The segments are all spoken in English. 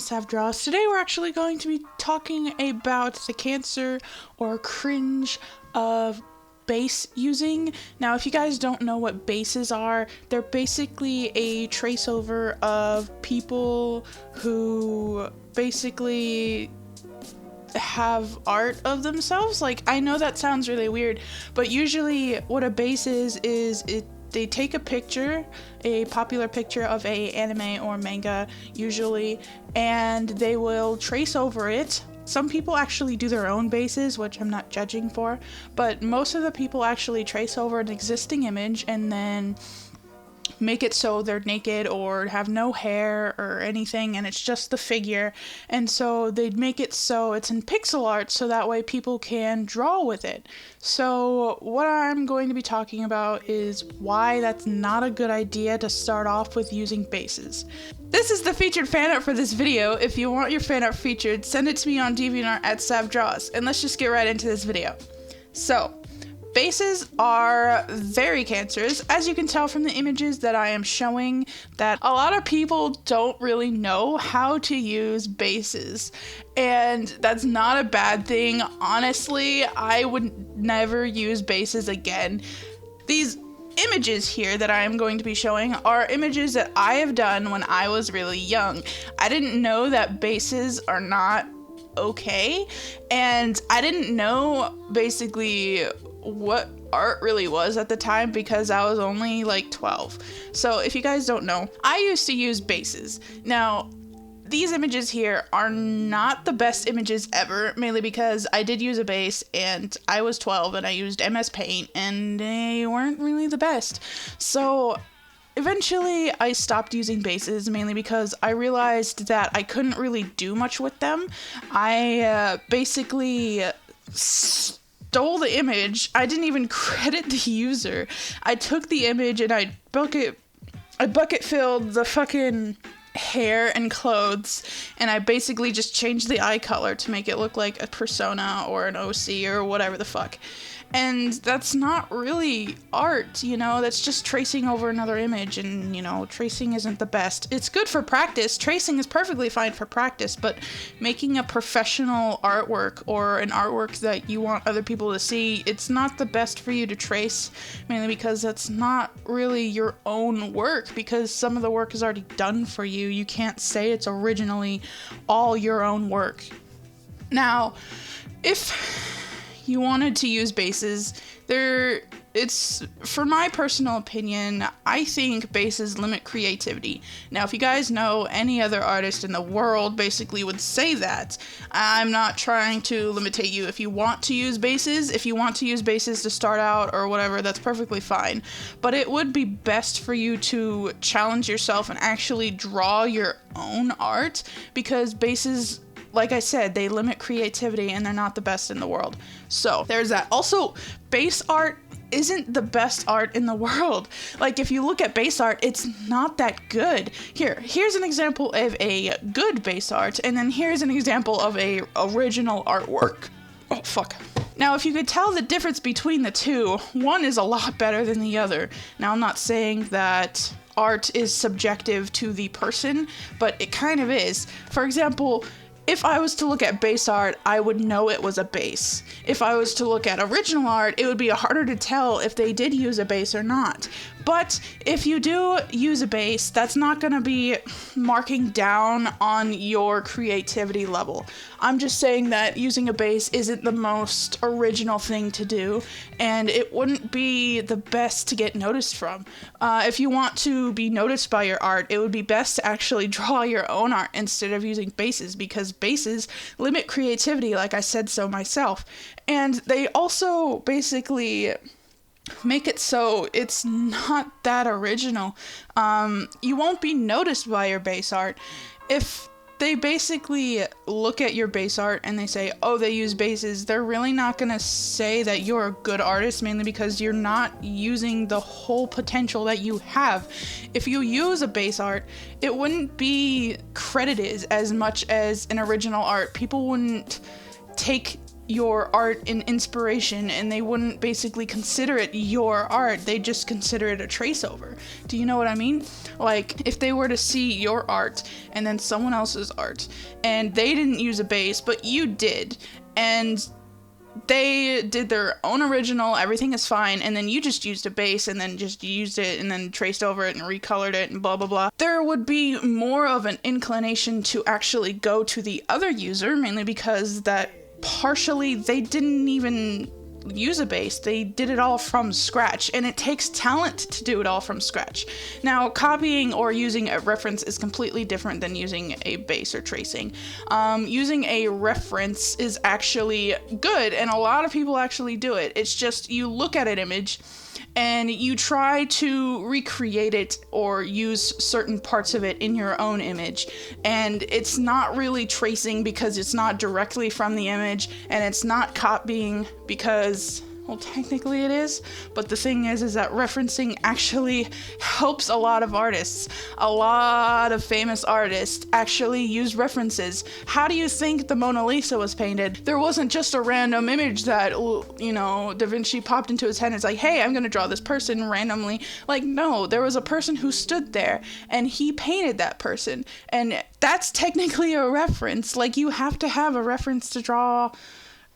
Sav Draws. Today we're actually going to be talking about the cancer or cringe of base using. Now, if you guys don't know what bases are, they're basically a trace over of people who basically have art of themselves. Like, I know that sounds really weird, but usually what a base is they take a picture, a popular picture of a anime or manga usually, and they will trace over it. Some people actually do their own bases, which I'm not judging for, but most of the people actually trace over an existing image and then make it so they're naked or have no hair or anything, and it's just the figure. And so they'd make it so it's in pixel art so that way people can draw with it. So what I'm going to be talking about is why that's not a good idea to start off with using bases. This is the featured fan art for this video. If you want your fan art featured, send it to me on DeviantArt at SavDraws, and let's just get right into this video. So, bases are very cancerous, as you can tell from the images that I am showing, that a lot of people don't really know how to use bases. And that's not a bad thing. Honestly, I would never use bases again. These images here that I am going to be showing are images that I have done when I was really young. I didn't know that bases are not okay, and I didn't know basically what art really was at the time because I was only like 12. So if you guys don't know, I used to use bases. Now, these images here are not the best images ever, mainly because I did use a base and I was 12 and I used MS Paint and they weren't really the best. So eventually I stopped using bases, mainly because I realized that I couldn't really do much with them. I basically stole the image. I didn't even credit the user. I took the image and I bucket filled the fucking hair and clothes, and I basically just changed the eye color to make it look like a persona or an OC or whatever the fuck. And that's not really art, you know, that's just tracing over another image, and, you know, tracing isn't the best. It's good for practice. Tracing is perfectly fine for practice, but making a professional artwork or an artwork that you want other people to see, it's not the best for you to trace, mainly because that's not really your own work, because some of the work is already done for you. You can't say it's originally all your own work. Now, if you wanted to use bases, it's, for my personal opinion, I think bases limit creativity. Now, if you guys know any other artist in the world basically would say that. I'm not trying to limitate you. If you want to use bases, to start out or whatever, that's perfectly fine. But it would be best for you to challenge yourself and actually draw your own art, because bases, like I said, they limit creativity and they're not the best in the world. So there's that. Also, base art isn't the best art in the world. Like, if you look at base art, it's not that good. Here's an example of a good base art, and then here's an example of a original artwork. Oh, fuck. Now, if you could tell the difference between the two, one is a lot better than the other. Now, I'm not saying that art is subjective to the person, but it kind of is. For example, if I was to look at base art, I would know it was a base. If I was to look at original art, it would be harder to tell if they did use a base or not. But if you do use a base, that's not going to be marking down on your creativity level. I'm just saying that using a base isn't the most original thing to do, and it wouldn't be the best to get noticed from. If you want to be noticed by your art, it would be best to actually draw your own art instead of using bases, because bases limit creativity, like I said so myself. And they also basically make it so it's not that original. You won't be noticed by your base art. If they basically look at your base art and they say, oh, they use bases, they're really not gonna say that you're a good artist, mainly because you're not using the whole potential that you have. If you use a base art, it wouldn't be credited as much as an original art. People wouldn't take your art an inspiration, and they wouldn't basically consider it your art. They just consider it a trace over. Do you know what I mean? Like, if they were to see your art and then someone else's art, and they didn't use a base, but you did, and they did their own original, everything is fine, and then you just used a base and then just used it and then traced over it and recolored it and blah blah blah, there would be more of an inclination to actually go to the other user, mainly because that partially they didn't even use a base, they did it all from scratch, and it takes talent to do it all from scratch. Now, copying or using a reference is completely different than using a base or tracing. Using a reference is actually good, and a lot of people actually do it. It's just you look at an image and you try to recreate it or use certain parts of it in your own image, and it's not really tracing because it's not directly from the image, and it's not copying because, well, technically it is, but the thing is that referencing actually helps a lot of artists. A lot of famous artists actually use references. How do you think the Mona Lisa was painted? There wasn't just a random image that, you know, Da Vinci popped into his head and it's like, hey, I'm gonna draw this person randomly. Like, no, there was a person who stood there and he painted that person. And that's technically a reference. Like, you have to have a reference to draw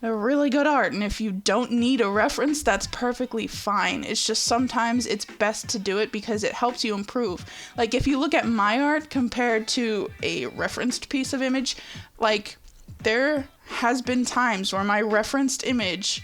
a really good art, and if you don't need a reference, that's perfectly fine. It's just sometimes it's best to do it because it helps you improve. Like, if you look at my art compared to a referenced piece of image, like, there has been times where my referenced image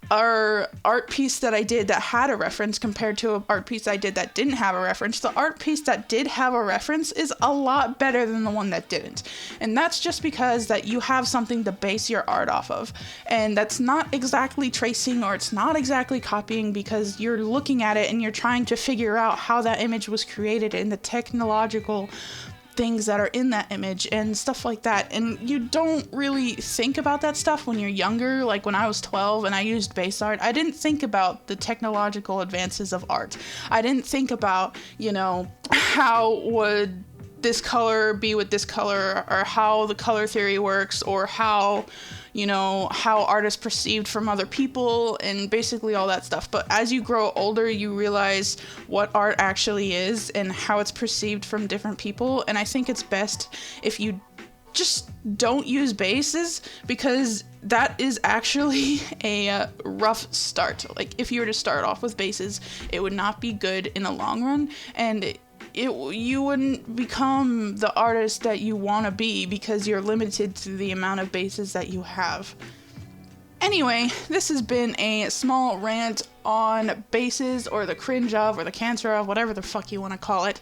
or art piece that I did that had a reference compared to an art piece I did that didn't have a reference, the art piece that did have a reference is a lot better than the one that didn't. And that's just because that you have something to base your art off of. And that's not exactly tracing, or it's not exactly copying, because you're looking at it and you're trying to figure out how that image was created and the technological things that are in that image and stuff like that. And you don't really think about that stuff when you're younger. Like, when I was 12 and I used base art, I didn't think about the technological advances of art. I didn't think about, you know, how would this color be with this color, or how the color theory works, or how, you know, how art is perceived from other people, and basically all that stuff. But as you grow older, you realize what art actually is and how it's perceived from different people. And I think it's best if you just don't use bases, because that is actually a rough start. Like, if you were to start off with bases, it would not be good in the long run, and you wouldn't become the artist that you want to be because you're limited to the amount of bases that you have. Anyway, this has been a small rant on bases, or the cringe of, or the cancer of, whatever the fuck you want to call it.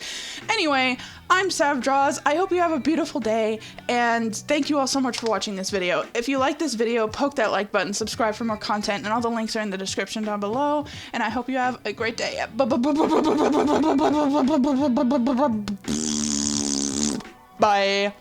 Anyway, I'm SavDraws. I hope you have a beautiful day, and thank you all so much for watching this video. If you like this video, poke that like button, subscribe for more content, and all the links are in the description down below, and I hope you have a great day. Bye.